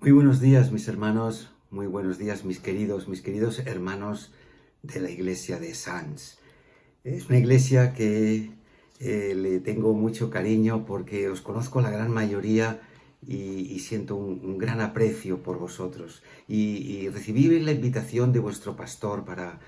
Muy buenos días, mis hermanos, muy buenos días, mis queridos hermanos de la iglesia de Sants. Es una iglesia que le tengo mucho cariño porque os conozco la gran mayoría y siento un gran aprecio por vosotros. Y recibí la invitación de vuestro pastor para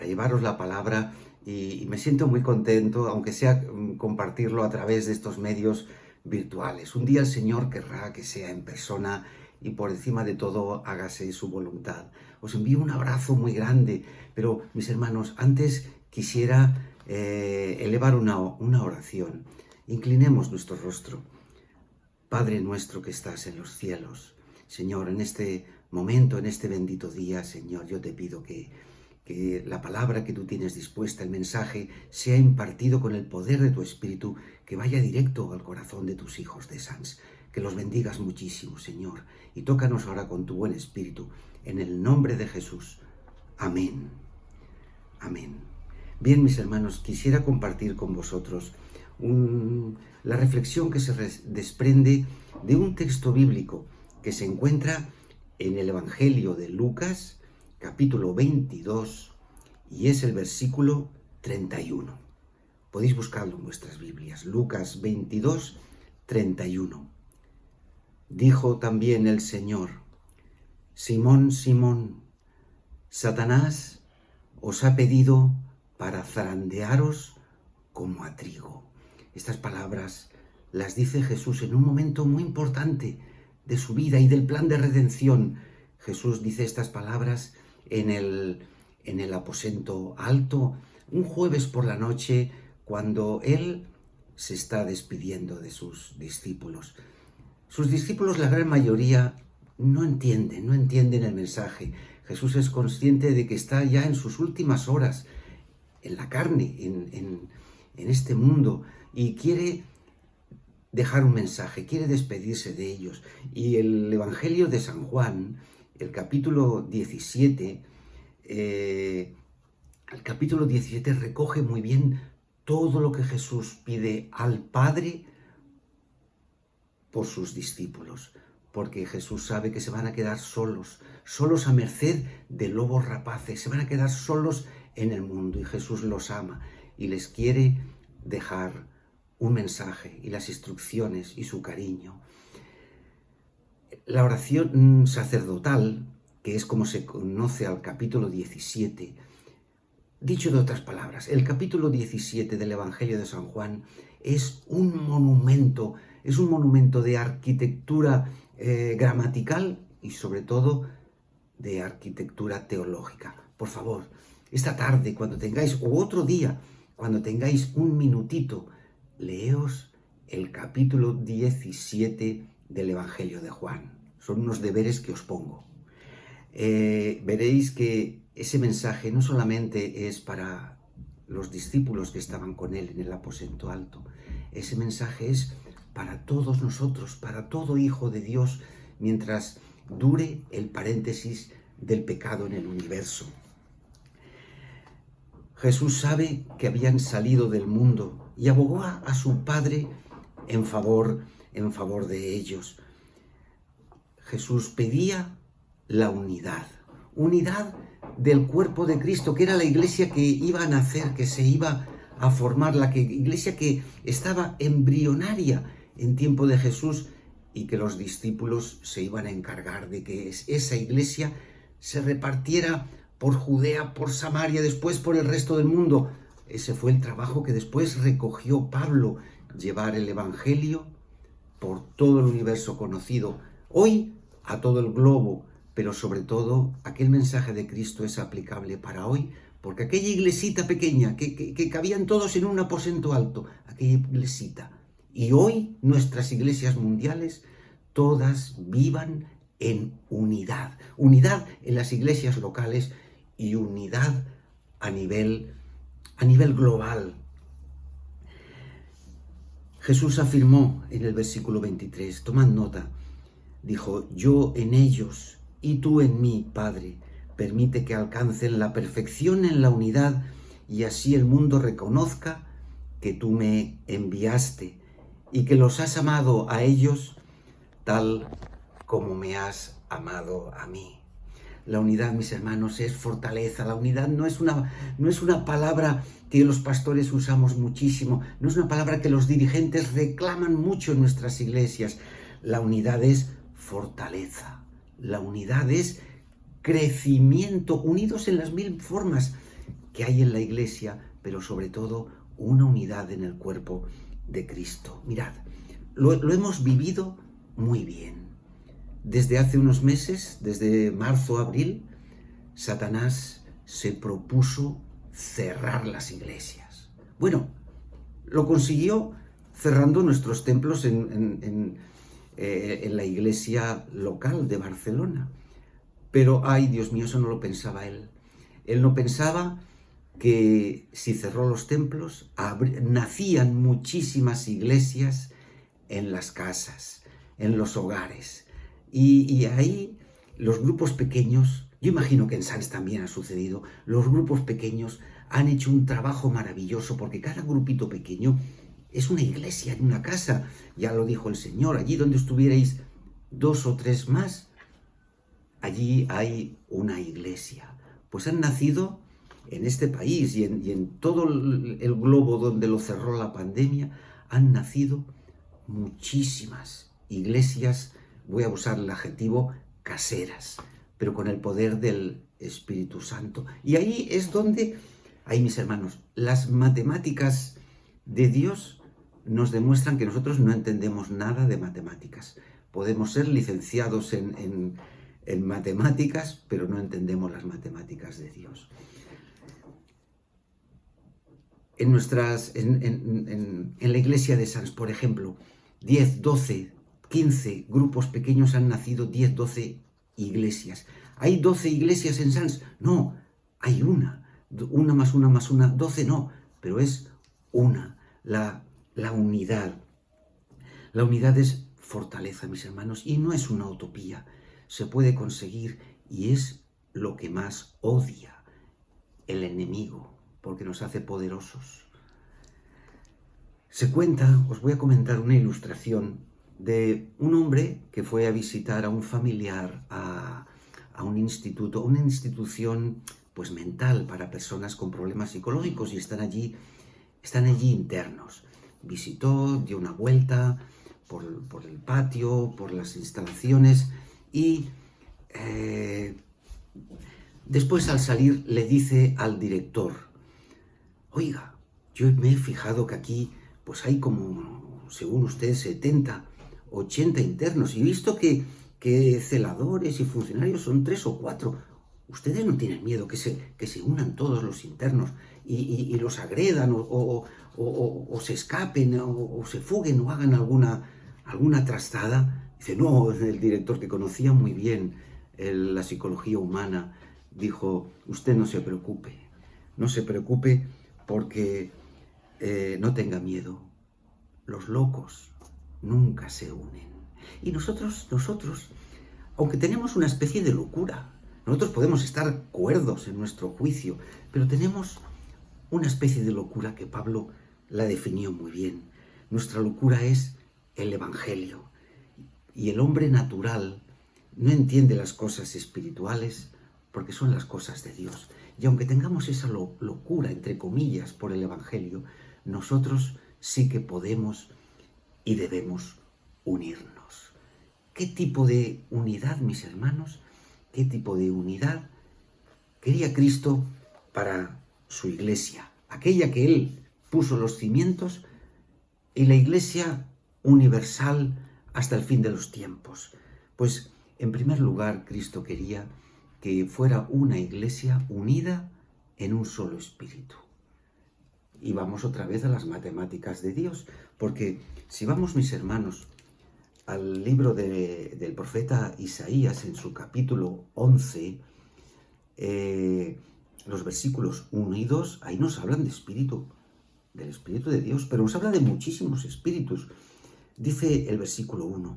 llevaros la palabra y me siento muy contento, aunque sea compartirlo a través de estos medios virtuales. Un día el Señor querrá que sea en persona y por encima de todo hágase su voluntad. Os envío un abrazo muy grande, pero mis hermanos, antes quisiera elevar una oración. Inclinemos nuestro rostro. Padre nuestro que estás en los cielos, Señor, en este momento, en este bendito día, Señor, yo te pido que la palabra que tú tienes dispuesta, el mensaje, sea impartido con el poder de tu Espíritu, que vaya directo al corazón de tus hijos de Sants. Que los bendigas muchísimo, Señor, y tócanos ahora con tu buen Espíritu, en el nombre de Jesús. Amén. Amén. Bien, mis hermanos, quisiera compartir con vosotros la reflexión que se desprende de un texto bíblico que se encuentra en el Evangelio de Lucas, capítulo 22, y es el versículo 31. Podéis buscarlo en vuestras Biblias. Lucas 22, 31. Dijo también el Señor: Simón, Simón, Satanás os ha pedido para zarandearos como a trigo. Estas palabras las dice Jesús en un momento muy importante de su vida y del plan de redención. Jesús dice estas palabras en el aposento alto, un jueves por la noche, cuando Él se está despidiendo de sus discípulos. Sus discípulos, la gran mayoría, no entienden el mensaje. Jesús es consciente de que está ya en sus últimas horas, en la carne, en este mundo, y quiere dejar un mensaje, quiere despedirse de ellos. Y el Evangelio de San Juan, el capítulo 17, recoge muy bien todo lo que Jesús pide al Padre por sus discípulos, porque Jesús sabe que se van a quedar solos a merced de lobos rapaces, se van a quedar solos en el mundo, y Jesús los ama y les quiere dejar un mensaje y las instrucciones y su cariño. La oración sacerdotal, que es como se conoce al capítulo 17, dicho de otras palabras, el capítulo 17 del Evangelio de San Juan es un monumento de arquitectura gramatical y sobre todo de arquitectura teológica. Por favor, esta tarde, cuando tengáis, o otro día, cuando tengáis un minutito, leeos el capítulo 17 del Evangelio de Juan. Son unos deberes que os pongo. Veréis que ese mensaje no solamente es para los discípulos que estaban con él en el aposento alto, ese mensaje es para todos nosotros, para todo hijo de Dios, mientras dure el paréntesis del pecado en el universo. Jesús sabe que habían salido del mundo y abogó a su Padre en favor de ellos. Jesús pedía la unidad del cuerpo de Cristo, que era la iglesia que iba a nacer, que se iba a formar, iglesia que estaba embrionaria en tiempo de Jesús, y que los discípulos se iban a encargar de que esa iglesia se repartiera por Judea, por Samaria, después por el resto del mundo. Ese fue el trabajo que después recogió Pablo, llevar el Evangelio por todo el universo conocido, hoy a todo el globo, pero sobre todo aquel mensaje de Cristo es aplicable para hoy, porque aquella iglesita pequeña que cabían todos en un aposento alto, aquella iglesita, y hoy nuestras iglesias mundiales, todas vivan en unidad en las iglesias locales y unidad a nivel global. Jesús afirmó en el versículo 23, tomad nota, dijo: yo en ellos y tú en mí, Padre, permite que alcancen la perfección en la unidad, y así el mundo reconozca que tú me enviaste y que los has amado a ellos tal como me has amado a mí. La unidad, mis hermanos, es fortaleza. La unidad no es una palabra que los pastores usamos muchísimo, no es una palabra que los dirigentes reclaman mucho en nuestras iglesias. La unidad es fortaleza. La unidad es crecimiento, unidos en las mil formas que hay en la iglesia, pero sobre todo una unidad en el cuerpo de Cristo. Mirad, lo hemos vivido muy bien. Desde hace unos meses, desde marzo, abril, Satanás se propuso cerrar las iglesias. Bueno, lo consiguió cerrando nuestros templos en la iglesia local de Barcelona. Pero, ay, Dios mío, eso no lo pensaba él. Él no pensaba que si cerró los templos, nacían muchísimas iglesias en las casas, en los hogares. Y ahí los grupos pequeños, yo imagino que en Sants también ha sucedido, los grupos pequeños han hecho un trabajo maravilloso porque cada grupito pequeño es una iglesia en una casa. Ya lo dijo el Señor, allí donde estuvierais 2 o 3 más, allí hay una iglesia. Pues han nacido en este país y en todo el globo donde lo cerró la pandemia, han nacido muchísimas iglesias, voy a usar el adjetivo caseras, pero con el poder del Espíritu Santo. Y ahí es donde, ahí mis hermanos, las matemáticas de Dios nos demuestran que nosotros no entendemos nada de matemáticas. Podemos ser licenciados en matemáticas, pero no entendemos las matemáticas de Dios. En la iglesia de Sants, por ejemplo, 10, 12, 15 grupos pequeños han nacido, 10, 12 iglesias. ¿Hay 12 iglesias en Sants? No, hay una más una más una, 12 no, pero es una, la unidad. La unidad es fortaleza, mis hermanos, y no es una utopía. Se puede conseguir y es lo que más odia el enemigo, porque nos hace poderosos. Se cuenta, os voy a comentar una ilustración de un hombre que fue a visitar a un familiar a un instituto, una institución pues mental para personas con problemas psicológicos y están allí internos. Visitó, dio una vuelta por el patio, por las instalaciones y después al salir le dice al director: oiga, yo me he fijado que aquí pues hay como, según usted, 70, 80 internos y he visto que celadores y funcionarios son 3 o 4. ¿Ustedes no tienen miedo que se unan todos los internos y los agredan o se escapen o se fuguen o hagan alguna trastada? Dice, no, el director, que conocía muy bien la psicología humana, dijo, usted no se preocupe porque no tenga miedo. Los locos nunca se unen. Y nosotros, aunque tenemos una especie de locura, nosotros podemos estar cuerdos en nuestro juicio, pero tenemos una especie de locura que Pablo la definió muy bien. Nuestra locura es el Evangelio. Y el hombre natural no entiende las cosas espirituales porque son las cosas de Dios. Y aunque tengamos esa locura, entre comillas, por el Evangelio, nosotros sí que podemos y debemos unirnos. ¿Qué tipo de unidad, mis hermanos? ¿Qué tipo de unidad quería Cristo para su iglesia? Aquella que Él puso los cimientos y la iglesia universal hasta el fin de los tiempos. Pues, en primer lugar, Cristo quería que fuera una iglesia unida en un solo espíritu. Y vamos otra vez a las matemáticas de Dios, porque si vamos, mis hermanos, al libro del profeta Isaías, en su capítulo 11, los versículos 1 y 2, ahí nos hablan del Espíritu de Dios, pero nos habla de muchísimos espíritus. Dice el versículo 1,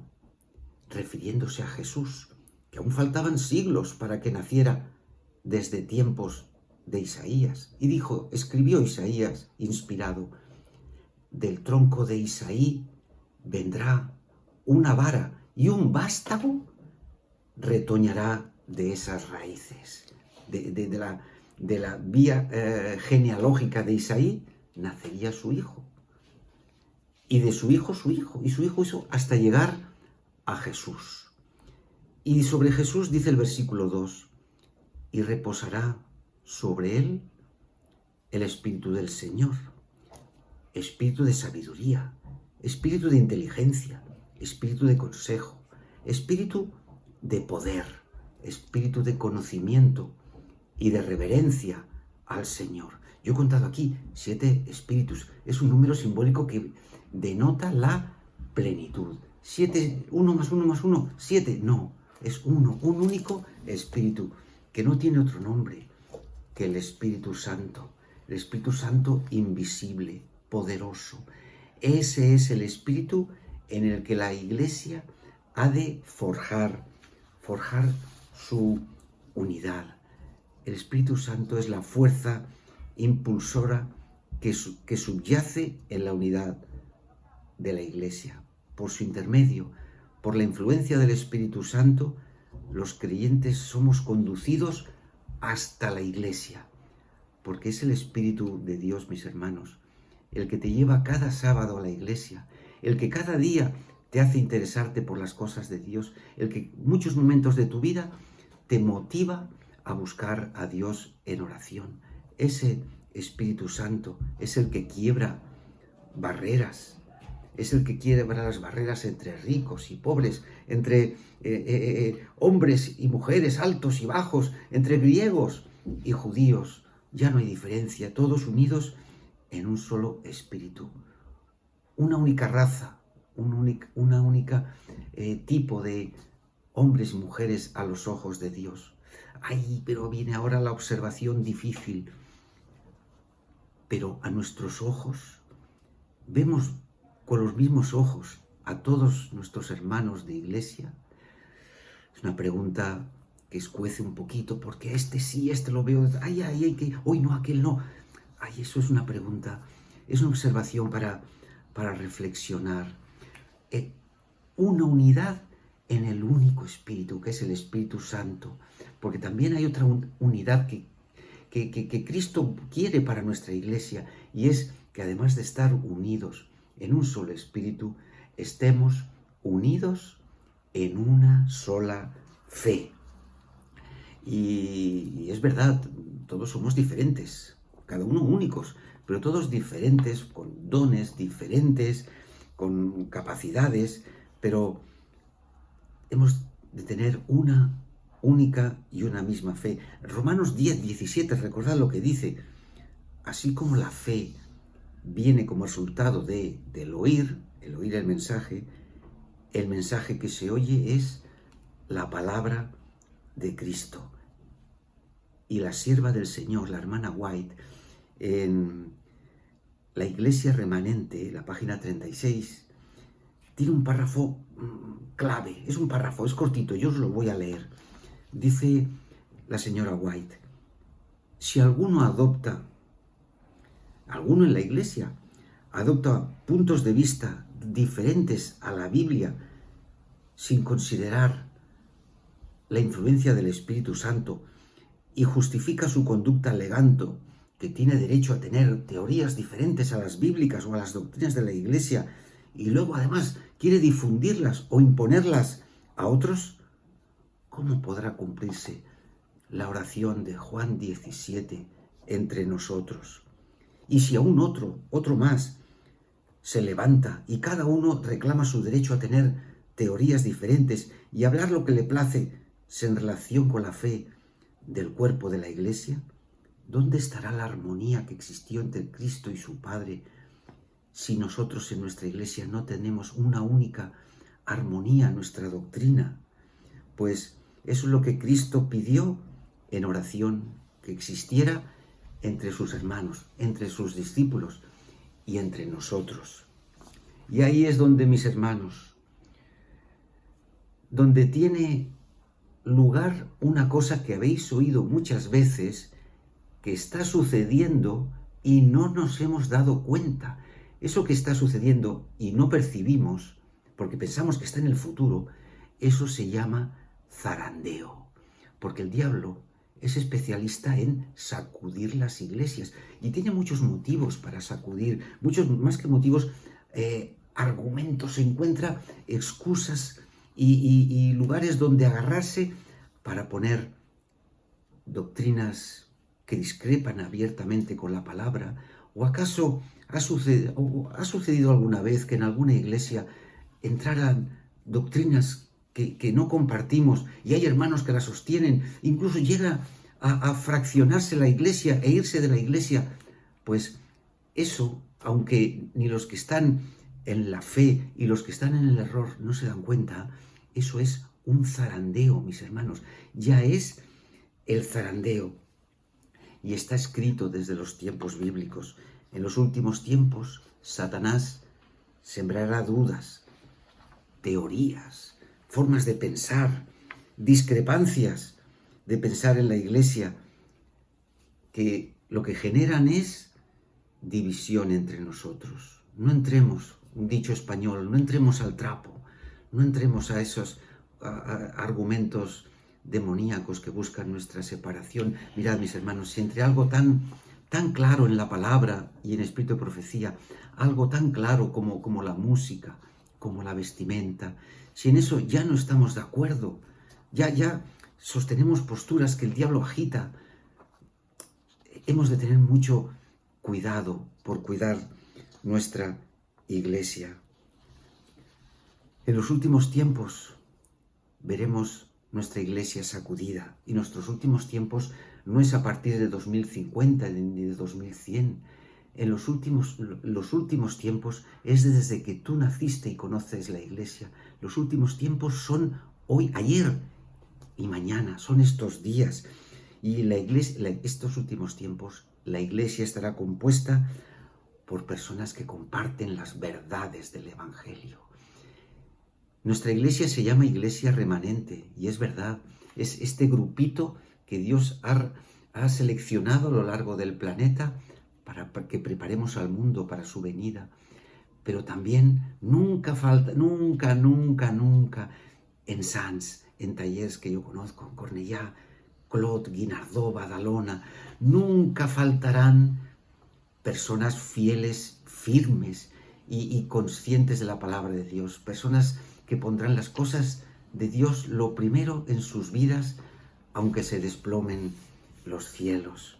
refiriéndose a Jesús, que aún faltaban siglos para que naciera desde tiempos de Isaías. Y escribió Isaías, inspirado, del tronco de Isaí vendrá una vara y un vástago retoñará de esas raíces. De la vía genealógica de Isaí nacería su hijo. Y de su hijo, y su hijo eso hasta llegar a Jesús. Y sobre Jesús dice el versículo 2, y reposará sobre él el Espíritu del Señor, Espíritu de sabiduría, Espíritu de inteligencia, Espíritu de consejo, Espíritu de poder, Espíritu de conocimiento y de reverencia al Señor. Yo he contado aquí 7 espíritus. Es un número simbólico que denota la plenitud. 7, 1 más 1 más 1, 7. No, es uno, un único espíritu que no tiene otro nombre que el Espíritu Santo. El Espíritu Santo invisible, poderoso. Ese es el espíritu en el que la Iglesia ha de forjar su unidad. El Espíritu Santo es la fuerza impulsora que subyace en la unidad de la Iglesia. Por su intermedio, por la influencia del Espíritu Santo, los creyentes somos conducidos hasta la Iglesia, porque es el Espíritu de Dios, mis hermanos, el que te lleva cada sábado a la Iglesia, el que cada día te hace interesarte por las cosas de Dios, el que en muchos momentos de tu vida te motiva a buscar a Dios en oración. Ese Espíritu Santo es el que quiebra barreras, es el que quiebra las barreras entre ricos y pobres, entre hombres y mujeres, altos y bajos, entre griegos y judíos. Ya no hay diferencia, todos unidos en un solo espíritu. Una única raza, una única tipo de hombres y mujeres a los ojos de Dios. Ay, pero viene ahora la observación difícil. Pero a nuestros ojos vemos con los mismos ojos a todos nuestros hermanos de Iglesia. Es una pregunta que escuece un poquito, porque este sí, este lo veo, que hoy no, aquel no. Ay, eso es una pregunta, es una observación para reflexionar. Una unidad en el único Espíritu, que es el Espíritu Santo, porque también hay otra unidad que Cristo quiere para nuestra Iglesia, y es que además de estar unidos en un solo Espíritu, estemos unidos en una sola fe. Y es verdad, todos somos diferentes, cada uno únicos, pero todos diferentes, con dones diferentes, con capacidades, pero hemos de tener una única y una misma fe. Romanos 10, 17, recordad lo que dice: así como la fe viene como resultado del oír el mensaje que se oye es la palabra de Cristo. Y la sierva del Señor, la hermana White, en la Iglesia Remanente, la página 36, tiene un párrafo clave. Es un párrafo, es cortito, yo os lo voy a leer. Dice la señora White: si alguno en la Iglesia adopta puntos de vista diferentes a la Biblia sin considerar la influencia del Espíritu Santo y justifica su conducta alegando que tiene derecho a tener teorías diferentes a las bíblicas o a las doctrinas de la Iglesia, y luego además quiere difundirlas o imponerlas a otros, ¿cómo podrá cumplirse la oración de Juan 17 entre nosotros? Y si aún otro más, se levanta y cada uno reclama su derecho a tener teorías diferentes y hablar lo que le place en relación con la fe del cuerpo de la Iglesia, ¿dónde estará la armonía que existió entre Cristo y su Padre si nosotros en nuestra Iglesia no tenemos una única armonía en nuestra doctrina? Pues eso es lo que Cristo pidió en oración, que existiera entre sus hermanos, entre sus discípulos y entre nosotros. Y ahí es donde, mis hermanos, donde tiene lugar una cosa que habéis oído muchas veces, que está sucediendo y no nos hemos dado cuenta. Eso que está sucediendo y no percibimos, porque pensamos que está en el futuro, eso se llama zarandeo, porque el diablo es especialista en sacudir las iglesias y tiene muchos motivos para sacudir, muchos más que motivos, argumentos, encuentra excusas y lugares donde agarrarse para poner doctrinas que discrepan abiertamente con la palabra. ¿O acaso ha sucedido alguna vez que en alguna iglesia entraran doctrinas que no compartimos y hay hermanos que las sostienen? Incluso llega a fraccionarse la iglesia e irse de la iglesia. Pues eso, aunque ni los que están en la fe y los que están en el error no se dan cuenta, eso es un zarandeo, mis hermanos. Ya es el zarandeo. Y está escrito desde los tiempos bíblicos. En los últimos tiempos, Satanás sembrará dudas, teorías, formas de pensar, discrepancias de pensar en la iglesia, que lo que generan es división entre nosotros. No entremos, un dicho español, no entremos al trapo, no entremos a esos argumentos demoníacos que buscan nuestra separación. Mirad, mis hermanos, si entre algo tan claro en la palabra y en espíritu de profecía, algo tan claro como la música, como la vestimenta, si en eso ya no estamos de acuerdo, ya sostenemos posturas que el diablo agita, hemos de tener mucho cuidado por cuidar nuestra iglesia. En los últimos tiempos veremos nuestra iglesia sacudida, y nuestros últimos tiempos no es a partir de 2050 ni de 2100. En los últimos tiempos es desde que tú naciste y conoces la iglesia. Los últimos tiempos son hoy, ayer y mañana, son estos días. Y estos últimos tiempos, la iglesia estará compuesta por personas que comparten las verdades del Evangelio. Nuestra iglesia se llama Iglesia Remanente, y es verdad, es este grupito que Dios ha seleccionado a lo largo del planeta para que preparemos al mundo para su venida. Pero también nunca falta, nunca, en Sants, en Tallers que yo conozco, en Cornellà, Clot, Guinardó, Badalona, nunca faltarán personas fieles, firmes y conscientes de la palabra de Dios, personas que pondrán las cosas de Dios lo primero en sus vidas, aunque se desplomen los cielos.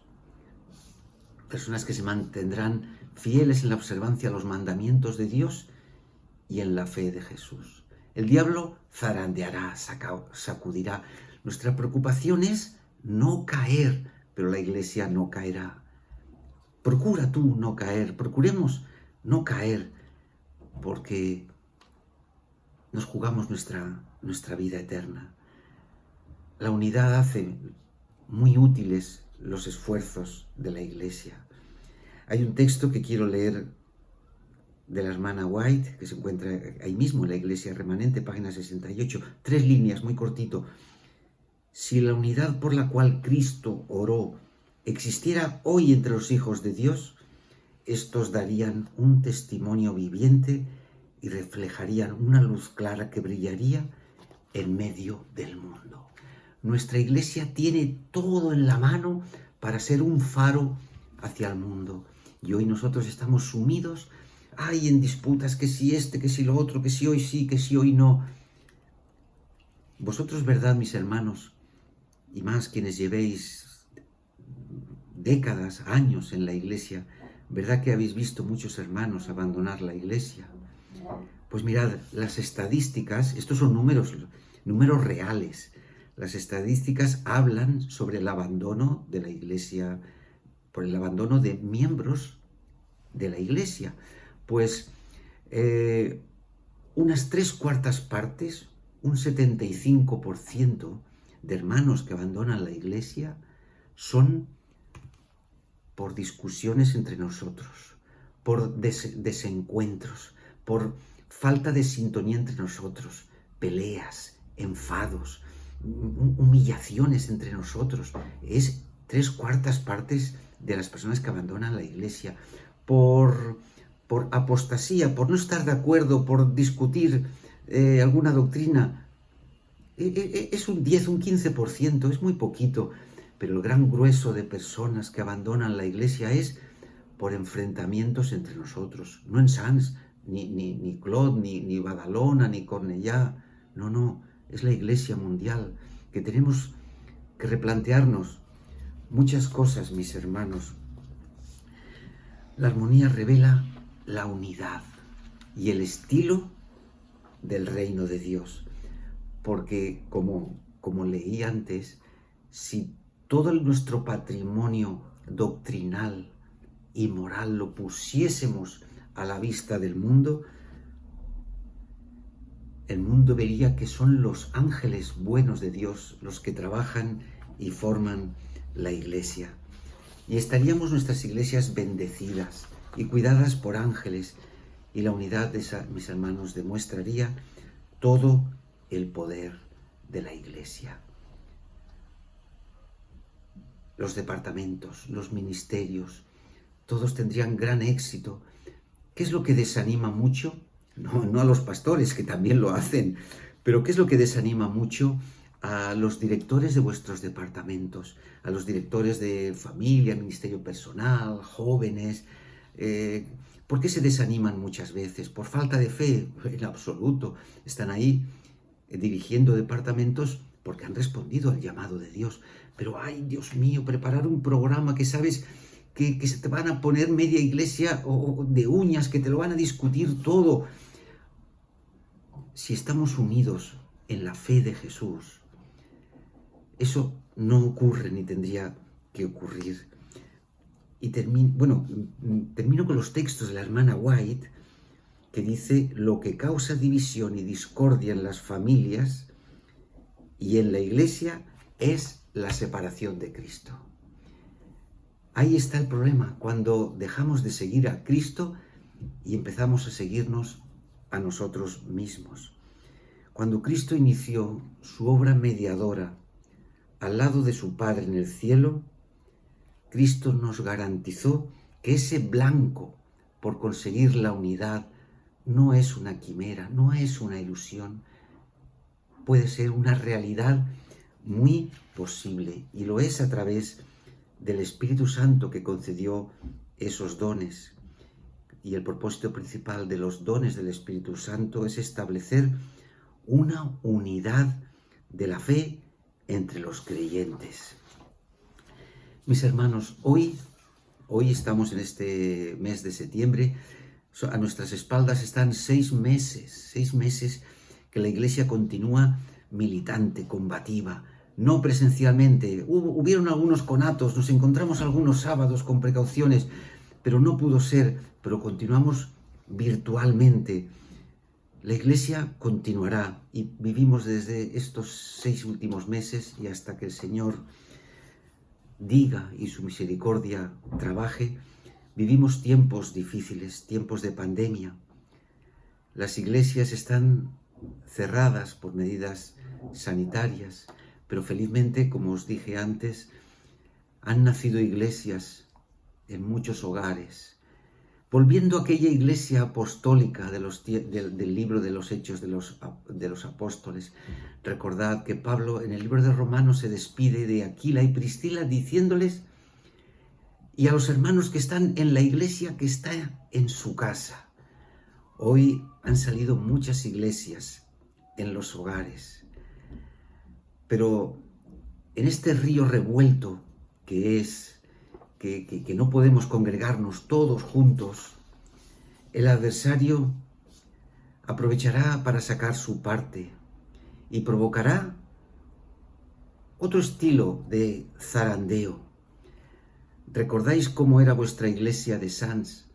Personas que se mantendrán fieles en la observancia a los mandamientos de Dios y en la fe de Jesús. El diablo zarandeará, sacudirá. Nuestra preocupación es no caer, pero la iglesia no caerá. Procura tú no caer, procuremos no caer, porque nos jugamos nuestra vida eterna. La unidad hace muy útiles los esfuerzos de la iglesia. Hay un texto que quiero leer de la hermana White, que se encuentra ahí mismo en la Iglesia Remanente, página 68, 3 líneas, muy cortito. Si la unidad por la cual Cristo oró existiera hoy entre los hijos de Dios, estos darían un testimonio viviente y reflejarían una luz clara que brillaría en medio del mundo. Nuestra iglesia tiene todo en la mano para ser un faro hacia el mundo. Y hoy nosotros estamos sumidos en disputas, que si que si lo otro, que si hoy sí, que si hoy no. Vosotros, ¿verdad, mis hermanos? Y más quienes llevéis décadas, años en la iglesia, ¿verdad que habéis visto muchos hermanos abandonar la iglesia? Pues mirad, las estadísticas, estos son números reales. Las estadísticas hablan sobre el abandono de la iglesia, por el abandono de miembros de la iglesia. Pues unas 3/4 partes, un 75% de hermanos que abandonan la iglesia son por discusiones entre nosotros, por desencuentros, por falta de sintonía entre nosotros, peleas, enfados, humillaciones entre nosotros. Es 3/4 partes de las personas que abandonan la iglesia por apostasía, por no estar de acuerdo, por discutir alguna doctrina. Es un 10, un 15%, es muy poquito, pero el gran grueso de personas que abandonan la iglesia es por enfrentamientos entre nosotros, no en Sants, ni Clot, ni Badalona, ni Cornellá, no, es la iglesia mundial, que tenemos que replantearnos muchas cosas, mis hermanos. La armonía revela la unidad y el estilo del reino de Dios, porque como leí antes, si todo nuestro patrimonio doctrinal y moral lo pusiésemos a la vista del mundo, el mundo vería que son los ángeles buenos de Dios los que trabajan y forman la iglesia. Y estaríamos nuestras iglesias bendecidas y cuidadas por ángeles, y la unidad de mis hermanos demostraría todo el poder de la iglesia. Los departamentos, los ministerios, todos tendrían gran éxito. ¿Qué es lo que desanima mucho? No a los pastores, que también lo hacen, pero ¿qué es lo que desanima mucho a los directores de vuestros departamentos, a los directores de familia, ministerio personal, jóvenes? ¿Por qué se desaniman muchas veces? ¿Por falta de fe? En absoluto. Están ahí dirigiendo departamentos porque han respondido al llamado de Dios. Pero, ay, Dios mío, preparar un programa que sabes que se te van a poner media iglesia o de uñas, que te lo van a discutir todo. Si estamos unidos en la fe de Jesús, eso no ocurre ni tendría que ocurrir. Y termino con los textos de la hermana White, que dice: lo que causa división y discordia en las familias y en la iglesia es la separación de Cristo. Ahí está el problema, cuando dejamos de seguir a Cristo y empezamos a seguirnos a nosotros mismos. Cuando Cristo inició su obra mediadora al lado de su Padre en el cielo, Cristo nos garantizó que ese blanco por conseguir la unidad no es una quimera, no es una ilusión, puede ser una realidad muy posible, y lo es a través del Espíritu Santo, que concedió esos dones. Y el propósito principal de los dones del Espíritu Santo es establecer una unidad de la fe entre los creyentes. Mis hermanos, hoy estamos en este mes de septiembre. A nuestras espaldas están 6 meses que la Iglesia continúa militante, combativa, no presencialmente. Hubieron algunos conatos, nos encontramos algunos sábados con precauciones, pero no pudo ser, pero continuamos virtualmente. La Iglesia continuará y vivimos desde estos 6 últimos meses y hasta que el Señor diga y su misericordia trabaje. Vivimos tiempos difíciles, tiempos de pandemia. Las iglesias están cerradas por medidas sanitarias, pero felizmente, como os dije antes, han nacido iglesias en muchos hogares. Volviendo a aquella iglesia apostólica del libro de los Hechos de los Apóstoles, recordad que Pablo en el libro de Romanos se despide de Aquila y Priscila diciéndoles: y a los hermanos que están en la iglesia que está en su casa. Hoy han salido muchas iglesias en los hogares, pero en este río revuelto que es que no podemos congregarnos todos juntos, el adversario aprovechará para sacar su parte y provocará otro estilo de zarandeo. ¿Recordáis cómo era vuestra iglesia de Sants?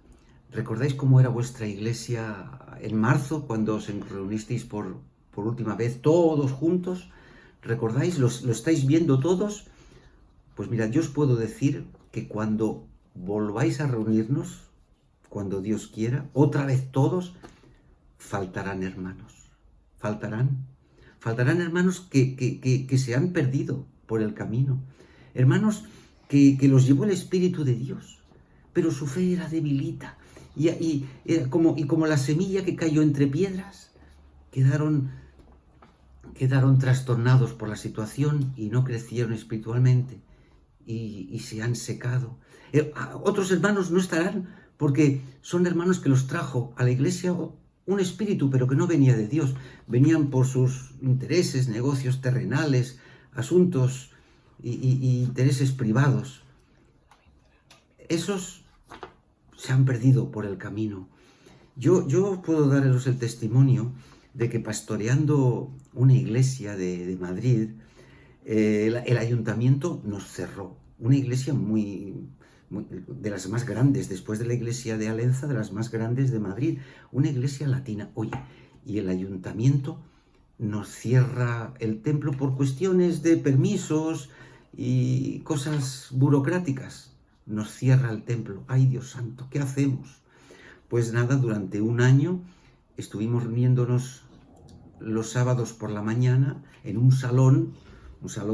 ¿Recordáis cómo era vuestra iglesia en marzo, cuando os reunisteis por última vez todos juntos? ¿Recordáis? ¿Lo estáis viendo todos? Pues mirad, yo os puedo decir que cuando volváis a reunirnos, cuando Dios quiera, otra vez todos, faltarán hermanos. Faltarán hermanos que se han perdido por el camino. Hermanos que los llevó el Espíritu de Dios, pero su fe era debilita. Y como la semilla que cayó entre piedras, quedaron quedaron trastornados por la situación y no crecieron espiritualmente y se han secado. Otros hermanos no estarán porque son hermanos que los trajo a la iglesia un espíritu, pero que no venía de Dios. Venían por sus intereses, negocios terrenales, asuntos y intereses privados. Esos se han perdido por el camino. Yo puedo daros el testimonio de que pastoreando una iglesia de Madrid, el ayuntamiento nos cerró. Una iglesia de las más grandes, después de la iglesia de Alenza, de las más grandes de Madrid, una iglesia latina. Oye, y el ayuntamiento nos cierra el templo por cuestiones de permisos y cosas burocráticas. Nos cierra el templo. ¡Ay, Dios santo! ¿Qué hacemos? Pues nada, durante un año estuvimos reuniéndonos los sábados por la mañana en un salón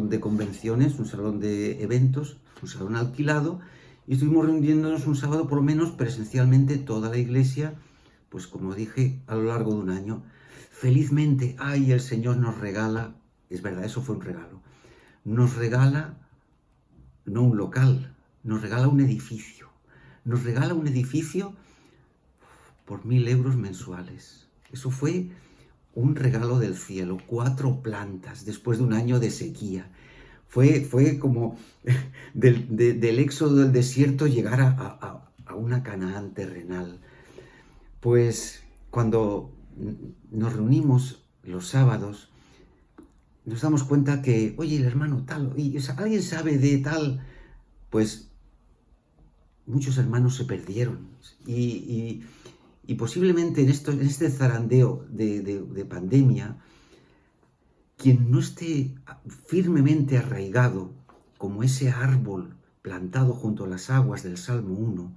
de convenciones, un salón de eventos, un salón alquilado, y estuvimos reuniéndonos un sábado por lo menos presencialmente toda la iglesia, pues como dije, a lo largo de un año. Felizmente, ¡ay! El Señor nos regala, es verdad, eso fue un regalo, nos regala no un local, nos regala un edificio. Nos regala un edificio por 1.000 euros mensuales. Eso fue un regalo del cielo, 4 plantas después de un año de sequía. Fue como del éxodo del desierto llegar a una Canaán terrenal. Pues cuando nos reunimos los sábados, nos damos cuenta que, oye, el hermano tal, o sea, ¿alguien sabe de tal? Pues muchos hermanos se perdieron y posiblemente en este zarandeo de pandemia, quien no esté firmemente arraigado como ese árbol plantado junto a las aguas del Salmo 1,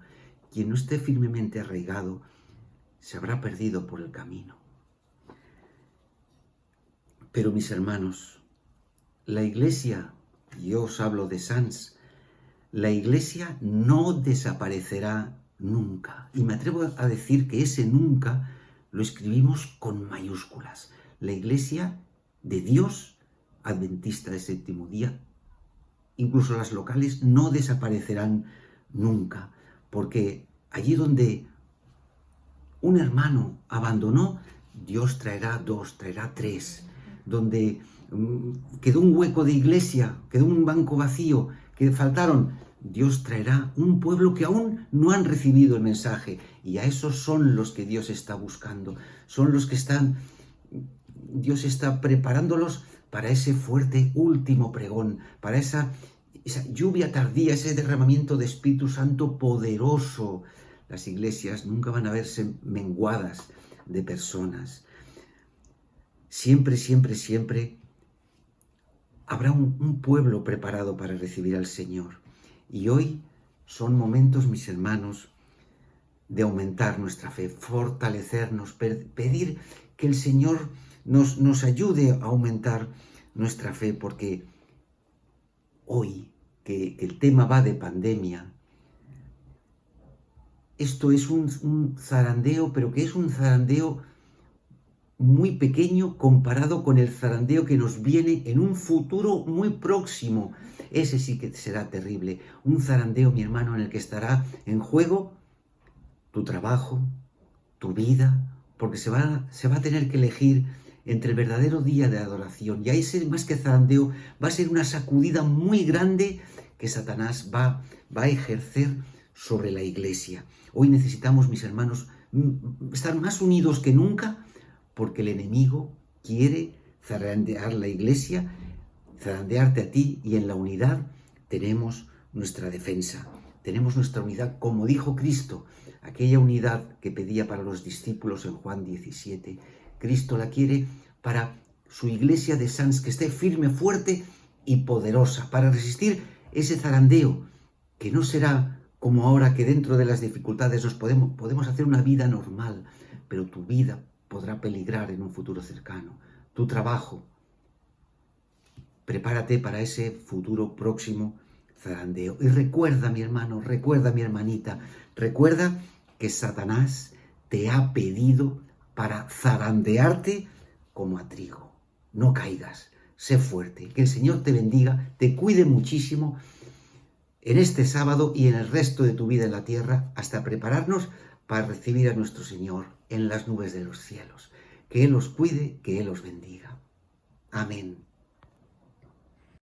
quien no esté firmemente arraigado se habrá perdido por el camino. Pero mis hermanos, la iglesia, yo os hablo de Sants, la iglesia no desaparecerá nunca. Y me atrevo a decir que ese nunca lo escribimos con mayúsculas. La iglesia de Dios, adventista del séptimo día, incluso las locales, no desaparecerán nunca. Porque allí donde un hermano abandonó, Dios traerá 2, traerá 3. Donde quedó un hueco de iglesia, quedó un banco vacío, que faltaron, Dios traerá un pueblo que aún no han recibido el mensaje. Y a esos son los que Dios está buscando. Son los que Dios está preparándolos para ese fuerte último pregón, para esa lluvia tardía, ese derramamiento de Espíritu Santo poderoso. Las iglesias nunca van a verse menguadas de personas. Siempre, siempre, siempre habrá un pueblo preparado para recibir al Señor. Y hoy son momentos, mis hermanos, de aumentar nuestra fe, fortalecernos, pedir que el Señor nos ayude a aumentar nuestra fe, porque hoy que el tema va de pandemia, esto es un zarandeo, pero que es un zarandeo muy pequeño comparado con el zarandeo que nos viene en un futuro muy próximo. Ese sí que será terrible. Un zarandeo, mi hermano, en el que estará en juego tu trabajo, tu vida, porque se va a tener que elegir entre el verdadero día de adoración. Y ahí, más que zarandeo, va a ser una sacudida muy grande que Satanás va a ejercer sobre la iglesia. Hoy necesitamos, mis hermanos, estar más unidos que nunca, porque el enemigo quiere zarandear la iglesia, zarandearte a ti, y en la unidad tenemos nuestra defensa, tenemos nuestra unidad, como dijo Cristo, aquella unidad que pedía para los discípulos en Juan 17. Cristo la quiere para su iglesia de Sants, que esté firme, fuerte y poderosa, para resistir ese zarandeo, que no será como ahora, que dentro de las dificultades podemos hacer una vida normal, pero tu vida podrá peligrar en un futuro cercano. Tu trabajo. Prepárate para ese futuro próximo zarandeo. Y recuerda, mi hermano, recuerda, mi hermanita, recuerda que Satanás te ha pedido para zarandearte como a trigo. no caigas, sé fuerte, que el Señor te bendiga, te cuide muchísimo en este sábado y en el resto de tu vida en la tierra, hasta prepararnos para recibir a nuestro Señor en las nubes de los cielos. Que Él os cuide, que Él os bendiga. Amén.